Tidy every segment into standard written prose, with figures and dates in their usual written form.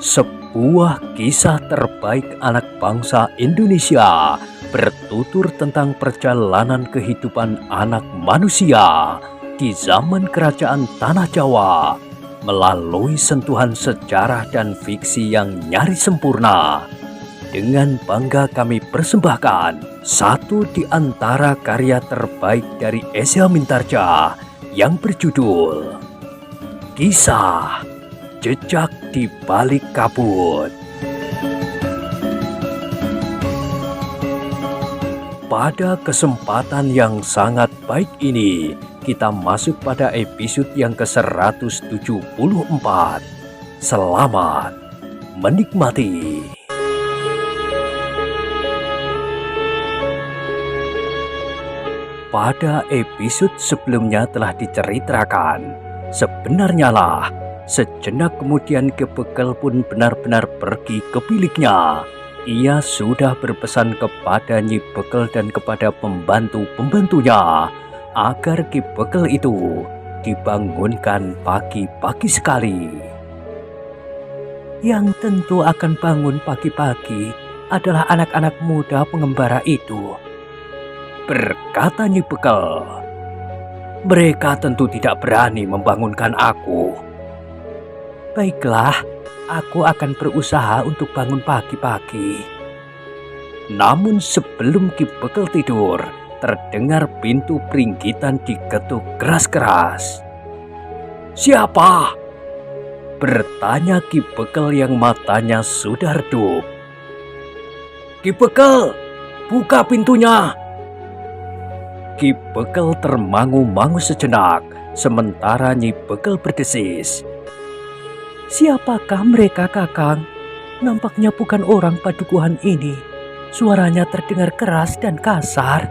Sebuah kisah terbaik anak bangsa Indonesia bertutur tentang perjalanan kehidupan anak manusia di zaman kerajaan Tanah Jawa melalui sentuhan sejarah dan fiksi yang nyaris sempurna. Dengan bangga kami persembahkan satu di antara karya terbaik dari Esa Mintarja yang berjudul Kisah Jejak di Balik Kabut. Pada kesempatan yang sangat baik ini, kita masuk pada episode yang ke-174. Selamat menikmati. Pada episode sebelumnya telah diceritakan, sebenarnya lah sejenak kemudian Ki Bekel pun benar-benar pergi ke biliknya. Ia sudah berpesan kepada Nyi Bekel dan kepada pembantu-pembantunya agar Ki Bekel itu dibangunkan pagi-pagi sekali. Yang tentu akan bangun pagi-pagi adalah anak-anak muda pengembara itu, berkata Nyi Bekel. Mereka tentu tidak berani membangunkan aku. Baiklah, aku akan berusaha untuk bangun pagi-pagi. Namun sebelum Ki Bekel tidur, terdengar pintu peringgitan diketuk keras-keras. Siapa? Bertanya Ki Bekel yang matanya sudah redup. Ki Bekel, buka pintunya. Ki Bekel termangu-mangu sejenak, sementara Nyi Bekel berdesis. Siapakah mereka, Kakang? Nampaknya bukan orang padukuhan ini. Suaranya terdengar keras dan kasar.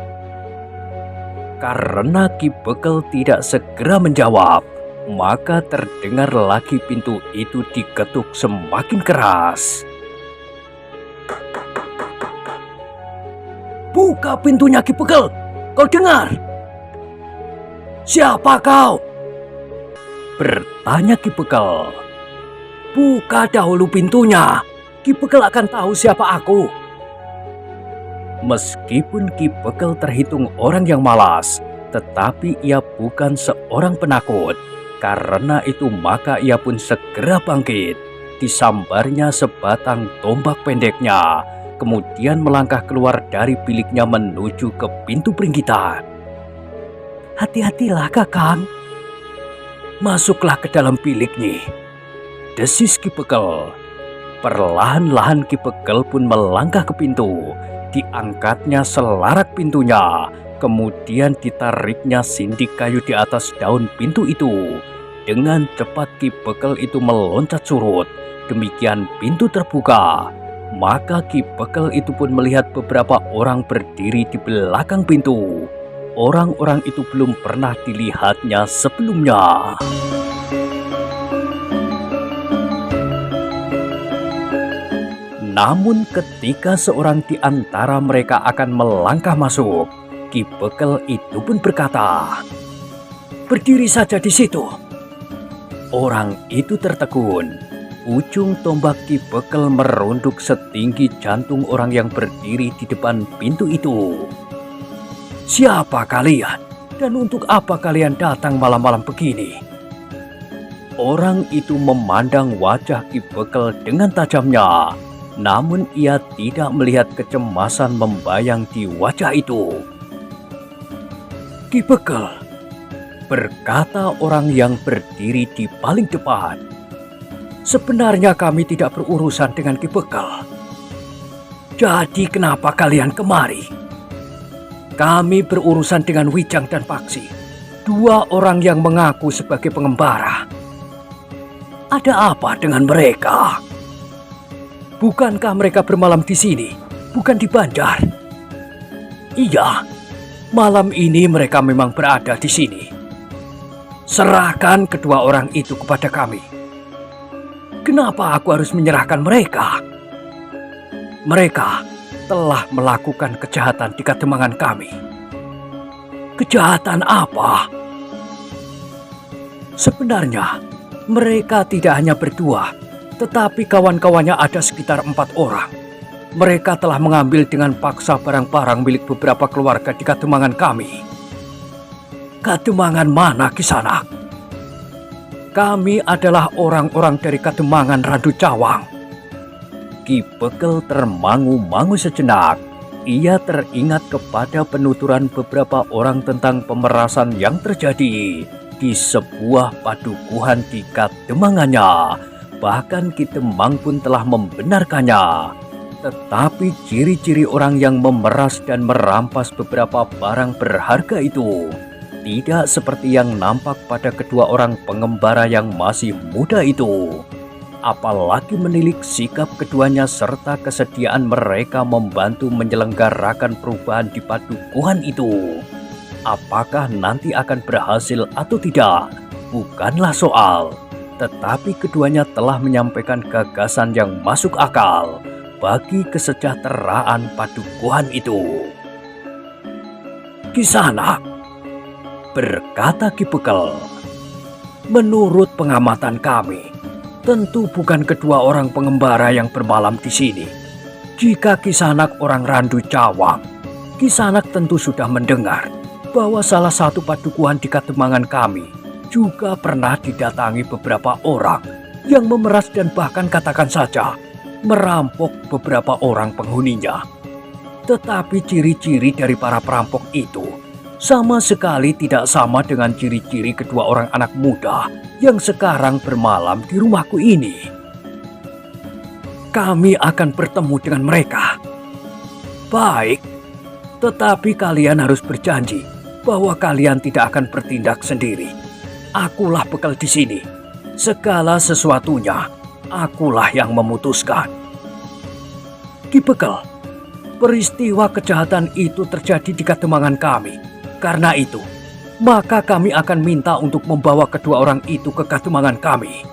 Karena Ki Bekel tidak segera menjawab, maka terdengar lagi pintu itu diketuk semakin keras. Buka pintunya, Ki Bekel! Kau dengar? Siapa kau? Bertanya Ki Bekel. Buka dahulu pintunya. Ki Bekel akan tahu siapa aku. Meskipun Ki Bekel terhitung orang yang malas, tetapi ia bukan seorang penakut. Karena itu maka ia pun segera bangkit. Disambarnya sebatang tombak pendeknya. Kemudian melangkah keluar dari biliknya menuju ke pintu peringgitan. Hati-hatilah, Kakang. Masuklah ke dalam biliknya, desis Ki Bekel. Perlahan-lahan Ki Bekel pun melangkah ke pintu. Diangkatnya selarak pintunya. Kemudian ditariknya sindik kayu di atas daun pintu itu. Dengan cepat Ki Bekel itu meloncat surut. Demikian pintu terbuka. Maka Ki Bekel itu pun melihat beberapa orang berdiri di belakang pintu. Orang-orang itu belum pernah dilihatnya sebelumnya. Namun ketika seorang di antara mereka akan melangkah masuk, Ki Bekel itu pun berkata, "Berdiri saja di situ." Orang itu tertegun. Ujung tombak Ki Bekel merunduk setinggi jantung orang yang berdiri di depan pintu itu. Siapa kalian? Dan untuk apa kalian datang malam-malam begini? Orang itu memandang wajah Ki Bekel dengan tajamnya. Namun ia tidak melihat kecemasan membayang di wajah itu. Ki Bekel, berkata orang yang berdiri di paling depan. Sebenarnya kami tidak berurusan dengan Ki Bekel. Jadi kenapa kalian kemari? Kami berurusan dengan Wijang dan Paksi, dua orang yang mengaku sebagai pengembara. Ada apa dengan mereka? Bukankah mereka bermalam di sini, bukan di Banjar? Iya, malam ini mereka memang berada di sini. Serahkan kedua orang itu kepada kami. Kenapa aku harus menyerahkan mereka? Mereka telah melakukan kejahatan di Kademangan kami. Kejahatan apa? Sebenarnya mereka tidak hanya berdua, Tetapi kawan-kawannya ada sekitar 4 orang. Mereka telah mengambil dengan paksa barang-barang milik beberapa keluarga di Kademangan kami. Kademangan mana, Kisanak? Kami adalah orang-orang dari Kademangan Randu Cawang. Ki Bekel termangu-mangu sejenak. Ia teringat kepada penuturan beberapa orang tentang pemerasan yang terjadi di sebuah padukuhan di Kademangannya. Bahkan Ki Demang pun telah membenarkannya. Tetapi ciri-ciri orang yang memeras dan merampas beberapa barang berharga itu tidak seperti yang nampak pada kedua orang pengembara yang masih muda itu. Apalagi menilik sikap keduanya serta kesediaan mereka membantu menyelenggarakan perubahan di padukuhan itu. Apakah nanti akan berhasil atau tidak? Bukanlah soal. Tetapi keduanya telah menyampaikan gagasan yang masuk akal bagi kesejahteraan padukuhan itu. Kisanak, berkata Ki Bekel, menurut pengamatan kami, tentu bukan kedua orang pengembara yang bermalam di sini. Jika Kisanak orang Randu Cawang, Kisanak tentu sudah mendengar bahwa salah satu padukuhan di Kademangan kami juga pernah didatangi beberapa orang yang memeras dan bahkan katakan saja merampok beberapa orang penghuninya. Tetapi ciri-ciri dari para perampok itu sama sekali tidak sama dengan ciri-ciri kedua orang anak muda yang sekarang bermalam di rumahku ini. Kami akan bertemu dengan mereka. Baik, tetapi kalian harus berjanji bahwa kalian tidak akan bertindak sendiri. Akulah Bekel di sini. Segala sesuatunya akulah yang memutuskan. Ki Bekel, peristiwa kejahatan itu terjadi di Kademangan kami. Karena itu, maka kami akan minta untuk membawa kedua orang itu ke Kademangan kami.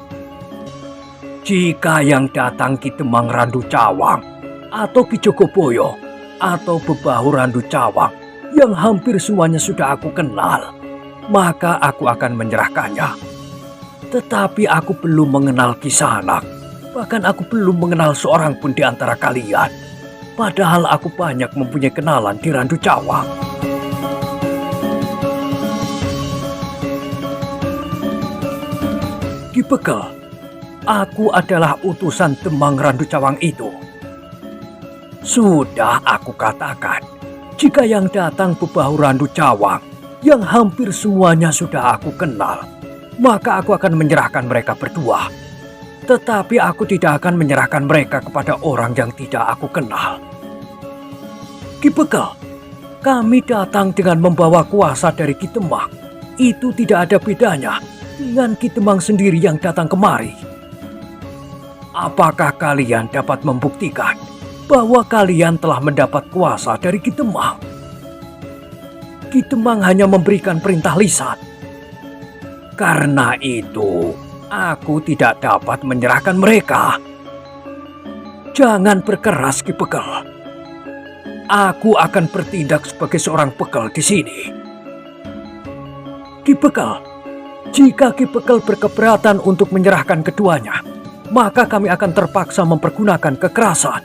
Jika yang datang Ki Demang Randu Cawang, atau Ki Jogoboyo, atau Bebahu Randu Cawang, yang hampir semuanya sudah aku kenal, maka aku akan menyerahkannya. Tetapi aku belum mengenal Kisanak. Bahkan aku belum mengenal seorang pun di antara kalian. Padahal aku banyak mempunyai kenalan di Randu Cawang. Ki Bekel, aku adalah utusan Demang Randu Cawang itu. Sudah aku katakan, jika yang datang Bebahu Randu Cawang, yang hampir semuanya sudah aku kenal, maka aku akan menyerahkan mereka berdua. Tetapi aku tidak akan menyerahkan mereka kepada orang yang tidak aku kenal. Ki Bekel, kami datang dengan membawa kuasa dari Ki Demang. Itu tidak ada bedanya dengan Ki Demang sendiri yang datang kemari. Apakah kalian dapat membuktikan bahwa kalian telah mendapat kuasa dari Ki Demang? Ki Demang hanya memberikan perintah lisan. Karena itu, aku tidak dapat menyerahkan mereka. Jangan berkeras, Ki Bekel. Aku akan bertindak sebagai seorang Bekel di sini. Ki Bekel, jika Ki Bekel berkeberatan untuk menyerahkan keduanya, maka kami akan terpaksa mempergunakan kekerasan.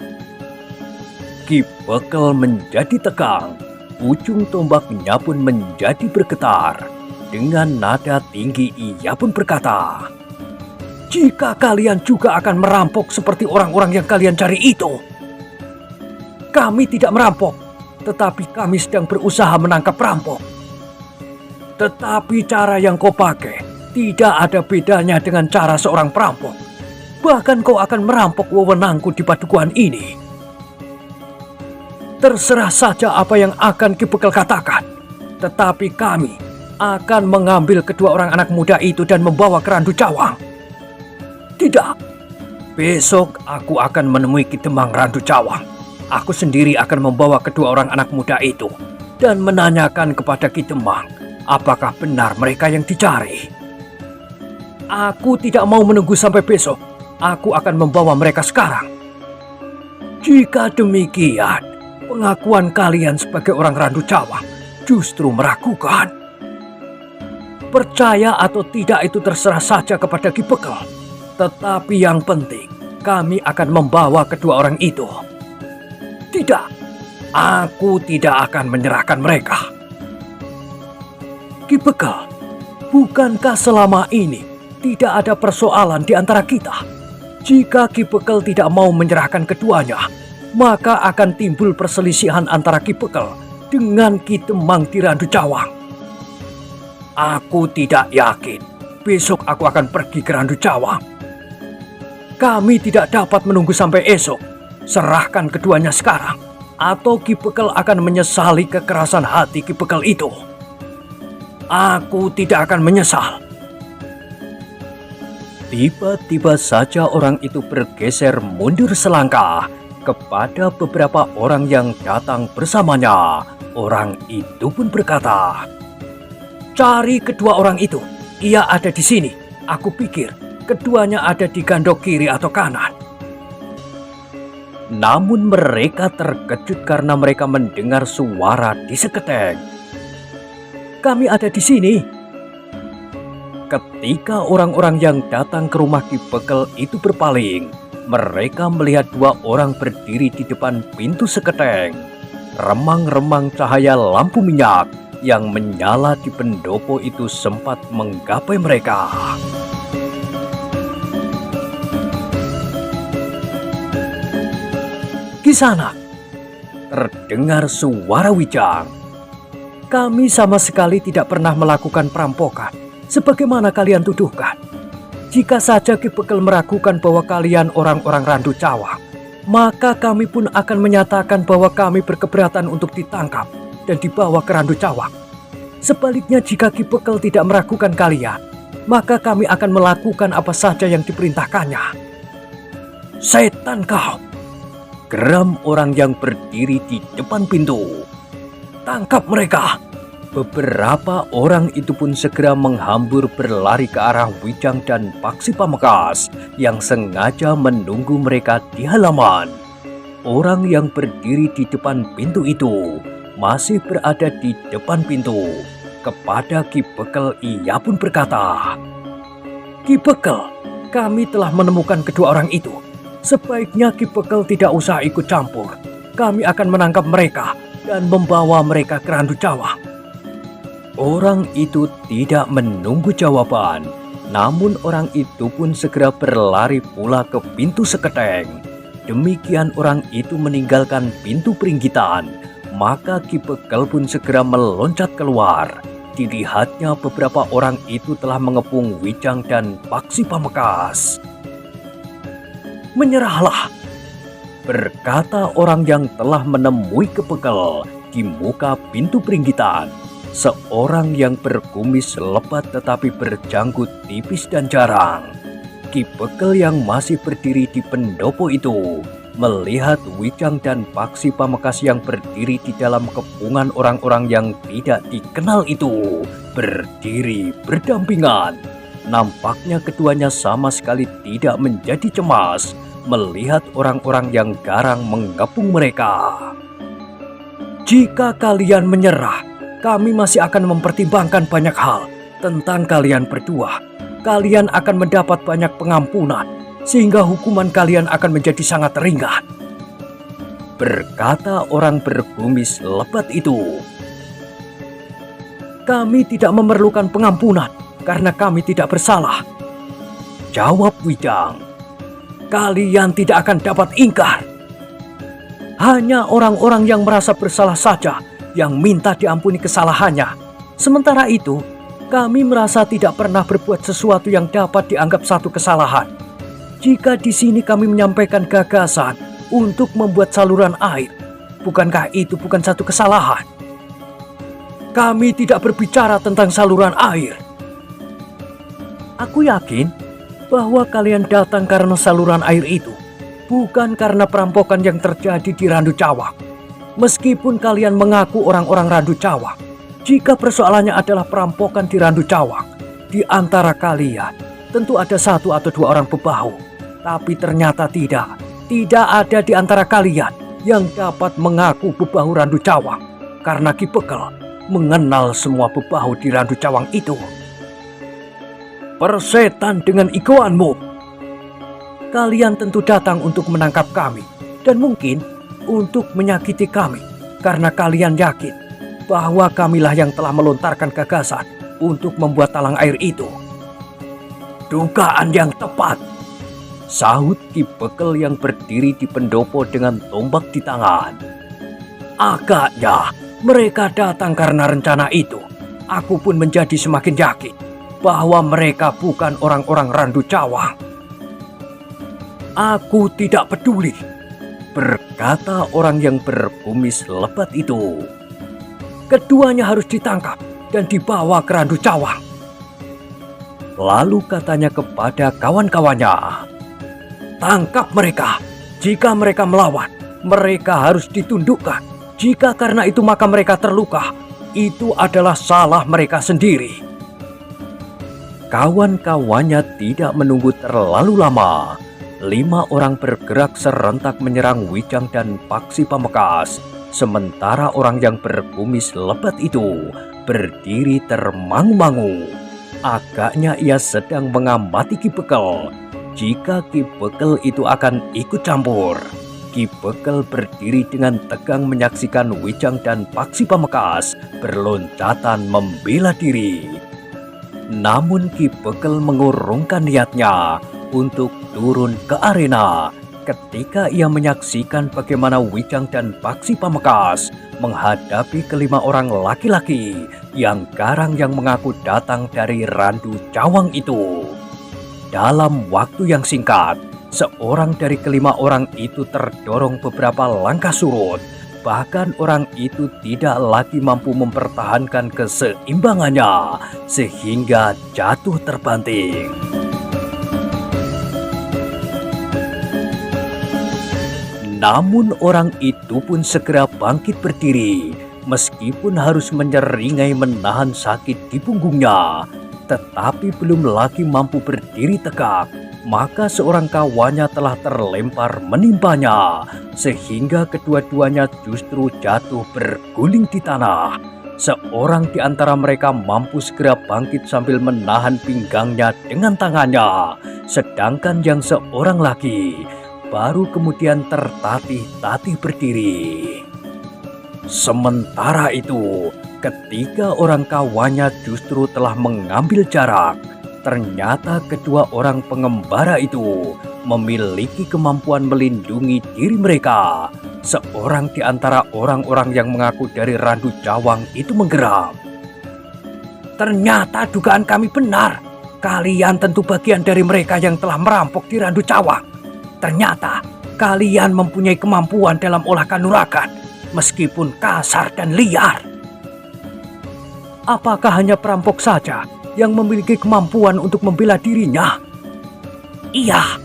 Ki Bekel menjadi tegang. Ujung tombaknya pun menjadi bergetar. Dengan nada tinggi ia pun berkata, jika kalian juga akan merampok seperti orang-orang yang kalian cari itu. Kami tidak merampok, tetapi kami sedang berusaha menangkap perampok. Tetapi cara yang kau pakai tidak ada bedanya dengan cara seorang perampok. Bahkan kau akan merampok wewenangku di padukuhan ini. Terserah saja apa yang akan Ki Bekel katakan. Tetapi kami akan mengambil kedua orang anak muda itu dan membawa ke Randu Cawang. Tidak. Besok aku akan menemui Ki Demang Randu Cawang. Aku sendiri akan membawa kedua orang anak muda itu dan menanyakan kepada Ki Demang apakah benar mereka yang dicari. Aku tidak mau menunggu sampai besok. Aku akan membawa mereka sekarang. Jika demikian, pengakuan kalian sebagai orang Randu Cawang justru meragukan. Percaya atau tidak itu terserah saja kepada Ki Bekel. Tetapi yang penting, kami akan membawa kedua orang itu. Tidak, aku tidak akan menyerahkan mereka. Ki Bekel, bukankah selama ini tidak ada persoalan di antara kita? Jika Ki Bekel tidak mau menyerahkan keduanya, maka akan timbul perselisihan antara Ki Bekel dengan Ki Demang di Randu Cawang. Aku tidak yakin besok aku akan pergi ke Randu Cawang. Kami tidak dapat menunggu sampai esok. Serahkan keduanya sekarang, atau Ki Bekel akan menyesali kekerasan hati Ki Bekel itu. Aku tidak akan menyesal. Tiba-tiba saja orang itu bergeser mundur selangkah kepada beberapa orang yang datang bersamanya. Orang itu pun berkata, "Cari kedua orang itu. Ia ada di sini. Aku pikir keduanya ada di gandok kiri atau kanan." Namun mereka terkejut karena mereka mendengar suara diseketeng. "Kami ada di sini." Ketika orang-orang yang datang ke rumah Ki Bekel itu berpaling, mereka melihat dua orang berdiri di depan pintu seketeng. Remang-remang cahaya lampu minyak yang menyala di pendopo itu sempat menggapai mereka. Kisanak, terdengar suara Wijang. "Kami sama sekali tidak pernah melakukan perampokan sebagaimana kalian tuduhkan. Jika saja Ki Bekel meragukan bahwa kalian orang-orang Randu Cawang, maka kami pun akan menyatakan bahwa kami berkeberatan untuk ditangkap dan dibawa ke Randu Cawang. Sebaliknya, jika Ki Bekel tidak meragukan kalian, maka kami akan melakukan apa saja yang diperintahkannya." "Setan kau!" geram orang yang berdiri di depan pintu. "Tangkap mereka!" Beberapa orang itu pun segera menghambur berlari ke arah Wijang dan Paksi Pamekasan yang sengaja menunggu mereka di halaman. Orang yang berdiri di depan pintu itu masih berada di depan pintu. Kepada Ki Bekel ia pun berkata, "Ki Bekel, kami telah menemukan kedua orang itu. Sebaiknya Ki Bekel tidak usah ikut campur. Kami akan menangkap mereka dan membawa mereka ke Randu Cawang." Orang itu tidak menunggu jawaban, namun orang itu pun segera berlari pula ke pintu seketeng. Demikian orang itu meninggalkan pintu peringgitan, maka Ki Bekel pun segera meloncat keluar. Dilihatnya beberapa orang itu telah mengepung Wijang dan Paksi Pamekasan. "Menyerahlah," berkata orang yang telah menemui Ki Bekel di muka pintu peringgitan. Seorang yang berkumis lebat tetapi berjanggut tipis dan jarang. Ki Bekel yang masih berdiri di pendopo itu melihat Wijang dan Paksi Pamekasan yang berdiri di dalam kepungan orang-orang yang tidak dikenal itu berdiri berdampingan. Nampaknya keduanya sama sekali tidak menjadi cemas melihat orang-orang yang garang mengepung mereka. "Jika kalian menyerah, kami masih akan mempertimbangkan banyak hal tentang kalian berdua. Kalian akan mendapat banyak pengampunan, sehingga hukuman kalian akan menjadi sangat ringan," berkata orang berkumis lebat itu. "Kami tidak memerlukan pengampunan karena kami tidak bersalah," jawab Wijang. "Kalian tidak akan dapat ingkar. Hanya orang-orang yang merasa bersalah saja yang minta diampuni kesalahannya. Sementara itu, kami merasa tidak pernah berbuat sesuatu yang dapat dianggap satu kesalahan. Jika di sini kami menyampaikan gagasan untuk membuat saluran air, bukankah itu bukan satu kesalahan? Kami tidak berbicara tentang saluran air. Aku yakin bahwa kalian datang karena saluran air itu, bukan karena perampokan yang terjadi di Randu Cawang. Meskipun kalian mengaku orang-orang Randu Cawang, jika persoalannya adalah perampokan di Randu Cawang, di antara kalian tentu ada satu atau dua orang bebahu. Tapi ternyata tidak ada di antara kalian yang dapat mengaku bebahu Randu Cawang, karena Ki Bekel mengenal semua bebahu di Randu Cawang itu." "Persetan dengan iguanmu," Kalian tentu datang untuk menangkap kami dan mungkin untuk menyakiti kami karena kalian yakin bahwa kamilah yang telah melontarkan gagasan untuk membuat talang air itu. Dugaan yang tepat, sahut Ki Bekel yang berdiri di pendopo dengan tombak di tangan. Agaknya mereka datang karena rencana itu. Aku pun menjadi semakin yakin bahwa mereka bukan orang-orang Randu Cawang. Aku tidak peduli, berkata orang yang berkumis lebat itu. Keduanya harus ditangkap dan dibawa ke Randu Cawang. Lalu katanya kepada kawan-kawannya, tangkap mereka. Jika mereka melawan, mereka harus ditundukkan. Jika karena itu maka mereka terluka, itu adalah salah mereka sendiri. Kawan-kawannya tidak menunggu terlalu lama. 5 orang bergerak serentak menyerang Wijang dan Paksi Pamekasan. Sementara orang yang berkumis lebat itu berdiri termangu-mangu. Agaknya ia sedang mengamati Ki Bekel. Jika Ki Bekel itu akan ikut campur. Ki Bekel berdiri dengan tegang menyaksikan Wijang dan Paksi Pamekasan berloncatan membela diri. Namun Ki Bekel mengurungkan niatnya untuk turun ke arena ketika ia menyaksikan bagaimana Wijang dan Paksi Pamekasan menghadapi kelima orang laki-laki yang garang yang mengaku datang dari Randu Cawang itu. Dalam waktu yang singkat, seorang dari kelima orang itu terdorong beberapa langkah surut. Bahkan orang itu tidak lagi mampu mempertahankan keseimbangannya sehingga jatuh terbanting. Namun orang itu pun segera bangkit berdiri, meskipun harus menyeringai menahan sakit di punggungnya, tetapi belum lagi mampu berdiri tegak. Maka seorang kawannya telah terlempar menimpanya, sehingga kedua-duanya justru jatuh berguling di tanah. Seorang di antara mereka mampu segera bangkit sambil menahan pinggangnya dengan tangannya, sedangkan yang seorang lagi baru kemudian tertatih-tatih berdiri. Sementara itu, ketiga orang kawannya justru telah mengambil jarak. Ternyata kedua orang pengembara itu memiliki kemampuan melindungi diri mereka. Seorang di antara orang-orang yang mengaku dari Randu Cawang itu menggeram. Ternyata dugaan kami benar. Kalian tentu bagian dari mereka yang telah merampok di Randu Cawang. Ternyata kalian mempunyai kemampuan dalam olah kanuragan, meskipun kasar dan liar. Apakah hanya perampok saja yang memiliki kemampuan untuk membela dirinya? Iya.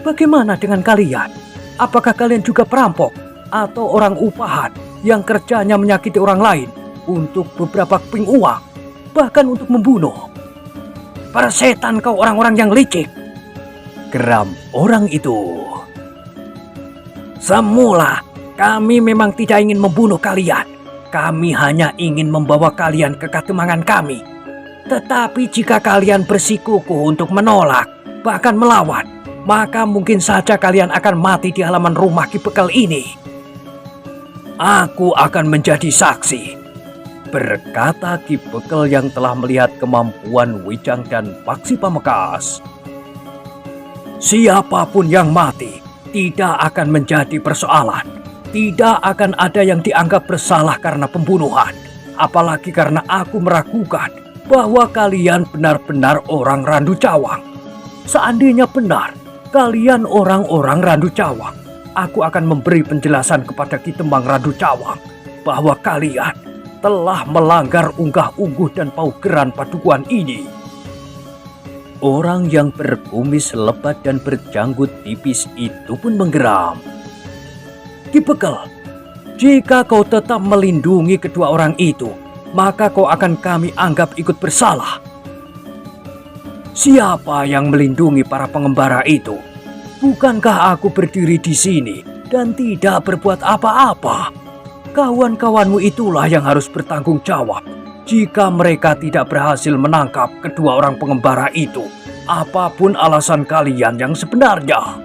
Bagaimana dengan kalian? Apakah kalian juga perampok atau orang upahan yang kerjanya menyakiti orang lain untuk beberapa keping uang, bahkan untuk membunuh? Persetan kau orang-orang yang licik, geram orang itu. Semula kami memang tidak ingin membunuh kalian. Kami hanya ingin membawa kalian ke katemangan kami. Tetapi jika kalian bersikukuh untuk menolak, bahkan melawan, maka mungkin saja kalian akan mati di halaman rumah Ki Bekel ini. Aku akan menjadi saksi, berkata Ki Bekel yang telah melihat kemampuan Wijang dan Paksi Pamekasan. Siapapun yang mati tidak akan menjadi persoalan. Tidak akan ada yang dianggap bersalah karena pembunuhan. Apalagi karena aku meragukan bahwa kalian benar-benar orang Randu Cawang. Seandainya benar kalian orang-orang Randu Cawang, aku akan memberi penjelasan kepada Ki Tembang Randu Cawang bahwa kalian telah melanggar unggah-ungguh dan paugeran padukuhan ini. Orang yang berkumis lebat dan berjanggut tipis itu pun menggeram. Ki Bekel, jika kau tetap melindungi kedua orang itu, maka kau akan kami anggap ikut bersalah. Siapa yang melindungi para pengembara itu? Bukankah aku berdiri di sini dan tidak berbuat apa-apa? Kawan-kawanmu itulah yang harus bertanggung jawab jika mereka tidak berhasil menangkap kedua orang pengembara itu apapun alasan kalian yang sebenarnya."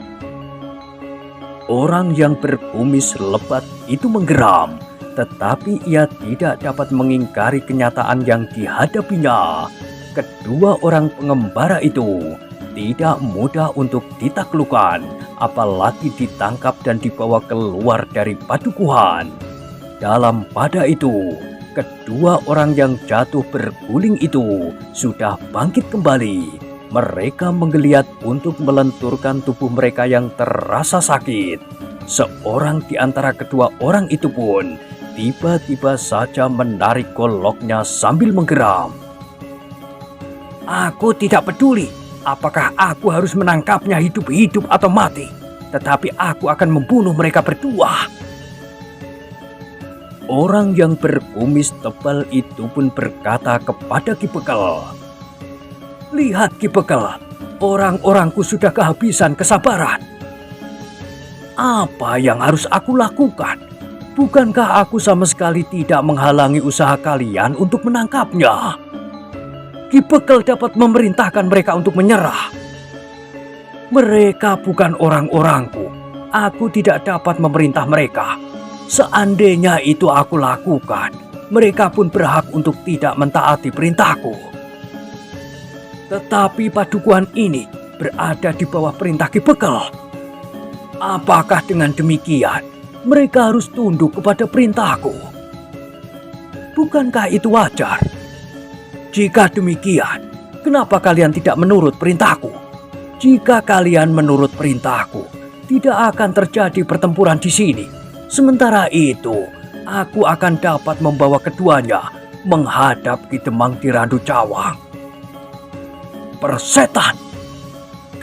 Orang yang berkumis lebat itu menggeram, tetapi ia tidak dapat mengingkari kenyataan yang dihadapinya. Kedua orang pengembara itu tidak mudah untuk ditaklukkan, apalagi ditangkap dan dibawa keluar dari padukuhan. Dalam pada itu, kedua orang yang jatuh berguling itu sudah bangkit kembali. Mereka menggeliat untuk melenturkan tubuh mereka yang terasa sakit. Seorang di antara kedua orang itu pun tiba-tiba saja menarik goloknya sambil menggeram. "Aku tidak peduli apakah aku harus menangkapnya hidup-hidup atau mati, tetapi aku akan membunuh mereka berdua." Orang yang berkumis tebal itu pun berkata kepada Ki Bekel, "Lihat Ki Bekel, orang-orangku sudah kehabisan kesabaran. Apa yang harus aku lakukan? Bukankah aku sama sekali tidak menghalangi usaha kalian untuk menangkapnya? Ki Bekel dapat memerintahkan mereka untuk menyerah. Mereka bukan orang-orangku. Aku tidak dapat memerintah mereka. Seandainya itu aku lakukan, mereka pun berhak untuk tidak mentaati perintahku. Tetapi padukuhan ini berada di bawah perintah Ki Bekel. Apakah dengan demikian mereka harus tunduk kepada perintahku? Bukankah itu wajar? Jika demikian, kenapa kalian tidak menurut perintahku? Jika kalian menurut perintahku, tidak akan terjadi pertempuran di sini. Sementara itu, aku akan dapat membawa keduanya menghadap Ki Demang di Randu Cawang." "Persetan!"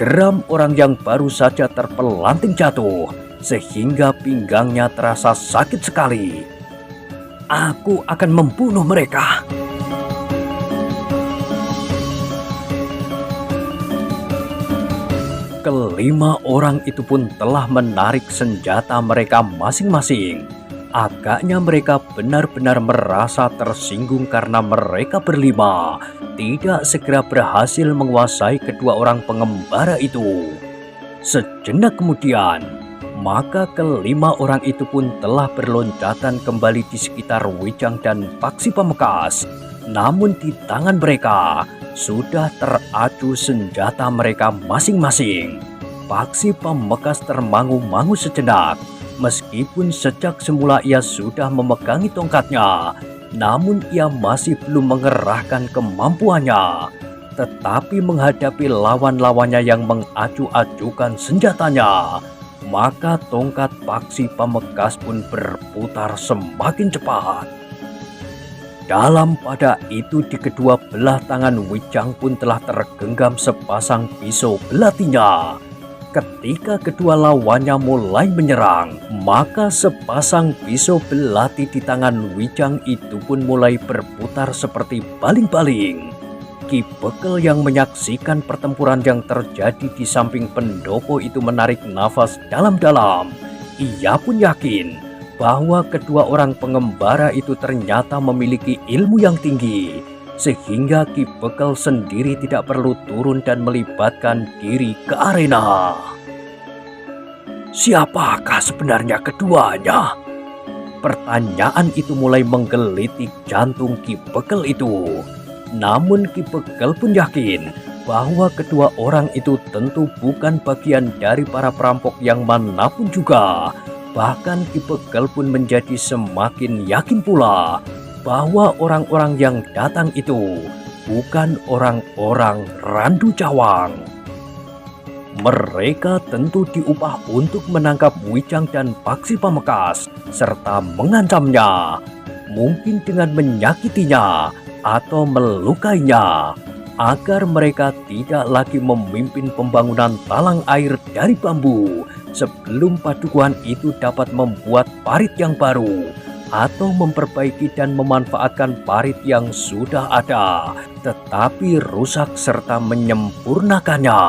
geram orang yang baru saja terpelanting jatuh, sehingga pinggangnya terasa sakit sekali. "Aku akan membunuh mereka." Kelima orang itu pun telah menarik senjata mereka masing-masing. Agaknya mereka benar-benar merasa tersinggung karena mereka berlima tidak segera berhasil menguasai kedua orang pengembara itu. Sejenak kemudian, maka kelima orang itu pun telah berloncatan kembali di sekitar Wijang dan Paksi Pamekasan. Namun di tangan mereka sudah teracu senjata mereka masing-masing. Paksi Pamekasan termangu-mangu sejenak. Meskipun sejak semula ia sudah memegangi tongkatnya, namun ia masih belum mengerahkan kemampuannya. Tetapi menghadapi lawan-lawannya yang mengacu-acukan senjatanya, maka tongkat Paksi Pamekasan pun berputar semakin cepat. Dalam pada itu di kedua belah tangan Wijang pun telah tergenggam sepasang pisau belatinya. Ketika kedua lawannya mulai menyerang, maka sepasang pisau belati di tangan Wijang itu pun mulai berputar seperti baling-baling. Ki Bekel yang menyaksikan pertempuran yang terjadi di samping pendopo itu menarik nafas dalam-dalam. Ia pun yakin bahwa kedua orang pengembara itu ternyata memiliki ilmu yang tinggi, sehingga Ki Bekel sendiri tidak perlu turun dan melibatkan diri ke arena. Siapakah sebenarnya keduanya? Pertanyaan itu mulai menggelitik jantung Ki Bekel itu. Namun Ki Bekel pun yakin bahwa kedua orang itu tentu bukan bagian dari para perampok yang manapun juga. Bahkan Ki Bekel pun menjadi semakin yakin pula bahwa orang-orang yang datang itu bukan orang-orang Randu Cawang. Mereka tentu diupah untuk menangkap Wijang dan Paksi Pamekasan serta mengancamnya, mungkin dengan menyakitinya atau melukainya, agar mereka tidak lagi memimpin pembangunan talang air dari bambu sebelum padukuhan itu dapat membuat parit yang baru atau memperbaiki dan memanfaatkan parit yang sudah ada tetapi rusak serta menyempurnakannya.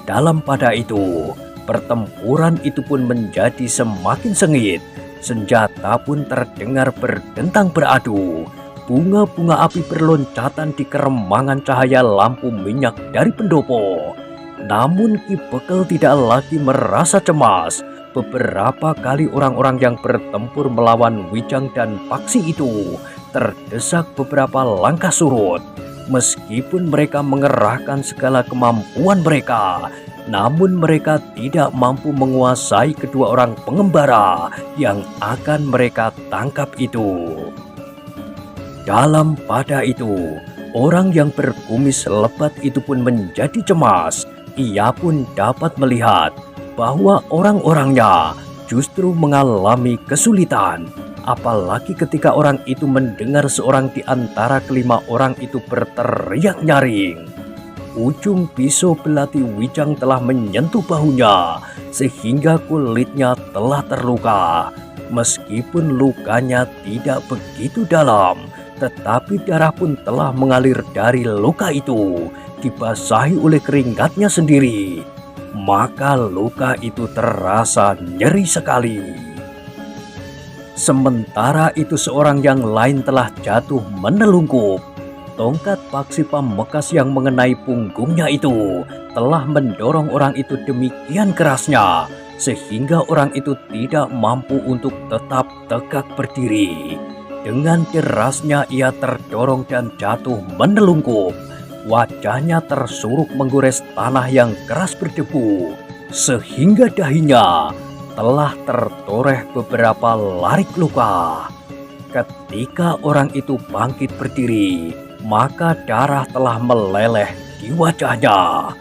Dalam pada itu, pertempuran itu pun menjadi semakin sengit. Senjata pun terdengar berdentang beradu. bunga-bunga api berloncatan di keremangan cahaya lampu minyak dari pendopo. Namun Ki Bekel tidak lagi merasa cemas. Beberapa kali orang-orang yang bertempur melawan Wijang dan Paksi itu terdesak beberapa langkah surut. Meskipun mereka mengerahkan segala kemampuan mereka, namun mereka tidak mampu menguasai kedua orang pengembara yang akan mereka tangkap itu. Dalam pada itu, orang yang berkumis lebat itu pun menjadi cemas. Ia pun dapat melihat bahwa orang-orangnya justru mengalami kesulitan. Apalagi ketika orang itu mendengar seorang di antara kelima orang itu berteriak nyaring. Ujung pisau belati Wijang telah menyentuh bahunya sehingga kulitnya telah terluka. Meskipun lukanya tidak begitu dalam, tetapi darah pun telah mengalir dari luka itu, dibasahi oleh keringatnya sendiri. Maka luka itu terasa nyeri sekali. Sementara itu seorang yang lain telah jatuh menelungkup. Tongkat Paksi Pamekasan yang mengenai punggungnya itu telah mendorong orang itu demikian kerasnya, sehingga orang itu tidak mampu untuk tetap tegak berdiri. Dengan derasnya ia terdorong dan jatuh menelungkup. Wajahnya tersuruk menggores tanah yang keras berdebu, sehingga dahinya telah tertoreh beberapa larik luka. Ketika orang itu bangkit berdiri, maka darah telah meleleh di wajahnya.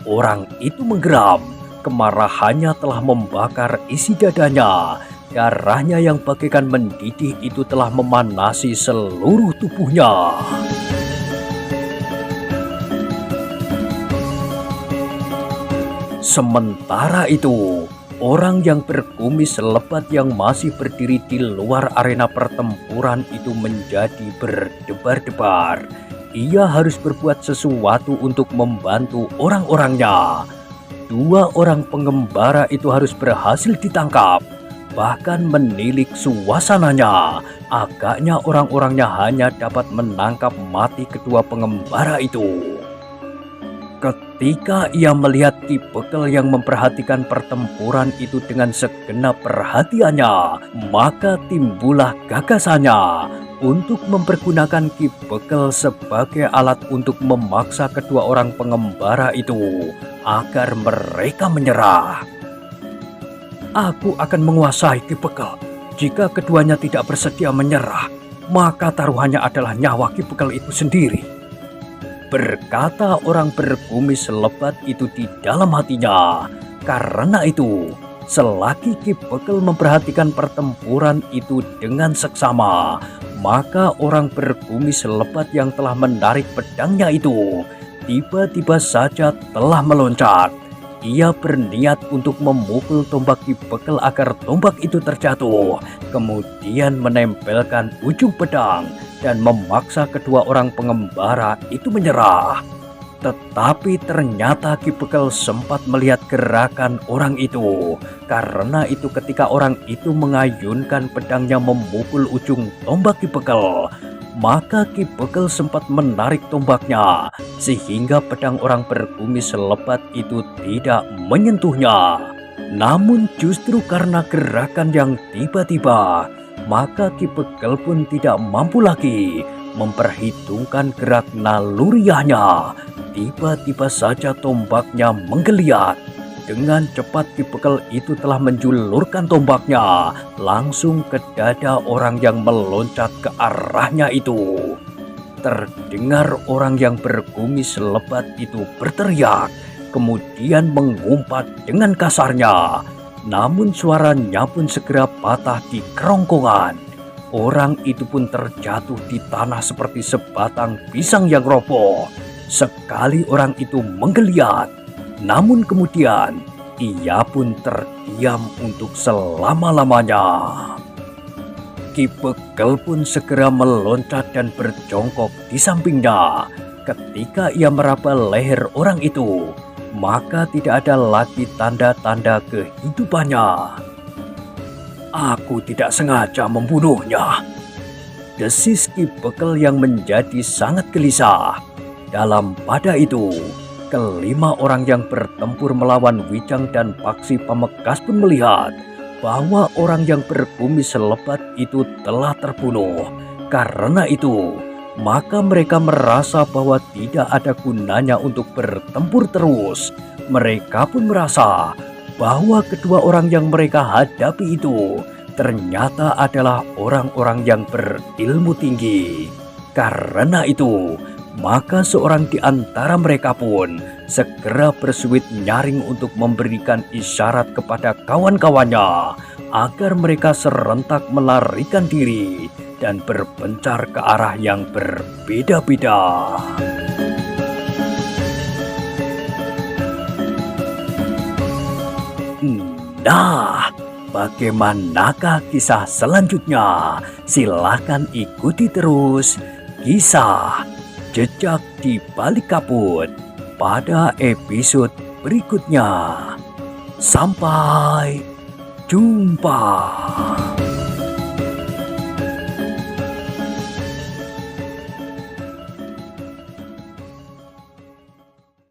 Orang itu menggeram, kemarahannya telah membakar isi dadanya. Darahnya yang bagaikan mendidih itu telah memanasi seluruh tubuhnya. Sementara itu, orang yang berkumis lebat yang masih berdiri di luar arena pertempuran itu menjadi berdebar-debar. Ia harus berbuat sesuatu untuk membantu orang-orangnya. Dua orang pengembara itu harus berhasil ditangkap. Bahkan menilik suasananya, agaknya orang-orangnya hanya dapat menangkap mati kedua pengembara itu. Ketika ia melihat Ki Bekel yang memperhatikan pertempuran itu dengan segenap perhatiannya, maka timbullah gagasannya untuk mempergunakan Ki Bekel sebagai alat untuk memaksa kedua orang pengembara itu agar mereka menyerah. Aku akan menguasai Ki Bekel. Jika keduanya tidak bersedia menyerah, maka taruhannya adalah nyawa Ki Bekel itu sendiri, berkata orang berkumis lebat itu di dalam hatinya. Karena itu, selagi Ki Bekel memperhatikan pertempuran itu dengan seksama, maka orang berkumis lebat yang telah menarik pedangnya itu tiba-tiba saja telah meloncat. Ia berniat untuk memukul tombak Ki Bekel agar tombak itu terjatuh, kemudian menempelkan ujung pedang dan memaksa kedua orang pengembara itu menyerah. Tetapi ternyata Ki Bekel sempat melihat gerakan orang itu. Karena itu ketika orang itu mengayunkan pedangnya memukul ujung tombak Ki Bekel, maka Ki Bekel sempat menarik tombaknya sehingga pedang orang berkumis lebat itu tidak menyentuhnya. Namun justru karena gerakan yang tiba-tiba, maka Ki Bekel pun tidak mampu lagi memperhitungkan gerak naluriahnya. Tiba-tiba saja tombaknya menggeliat. Dengan cepat Ki Bekel itu telah menjulurkan tombaknya langsung ke dada orang yang meloncat ke arahnya itu. Terdengar orang yang berkumis lebat itu berteriak, kemudian mengumpat dengan kasarnya. Namun suaranya pun segera patah di kerongkongan. Orang itu pun terjatuh di tanah seperti sebatang pisang yang roboh. Sekali orang itu menggeliat, namun kemudian ia pun terdiam untuk selama-lamanya. Ki Bekel pun segera meloncat dan berjongkok di sampingnya. Ketika ia meraba leher orang itu, maka tidak ada lagi tanda-tanda kehidupannya. Aku tidak sengaja membunuhnya, desis Ki Bekel yang menjadi sangat gelisah. Dalam pada itu, kelima orang yang bertempur melawan Wijang dan Paksi Pamengkas pun melihat bahwa orang yang berkumis lebat itu telah terbunuh. Karena itu, maka mereka merasa bahwa tidak ada gunanya untuk bertempur terus. Mereka pun merasa bahwa kedua orang yang mereka hadapi itu ternyata adalah orang-orang yang berilmu tinggi. Karena itu, maka seorang di antara mereka pun segera bersuit nyaring untuk memberikan isyarat kepada kawan-kawannya agar mereka serentak melarikan diri dan berpencar ke arah yang berbeda-beda. Nah, bagaimanakah kisah selanjutnya? Silahkan ikuti terus kisah Jejak di Balik Kabut pada episode berikutnya. Sampai jumpa.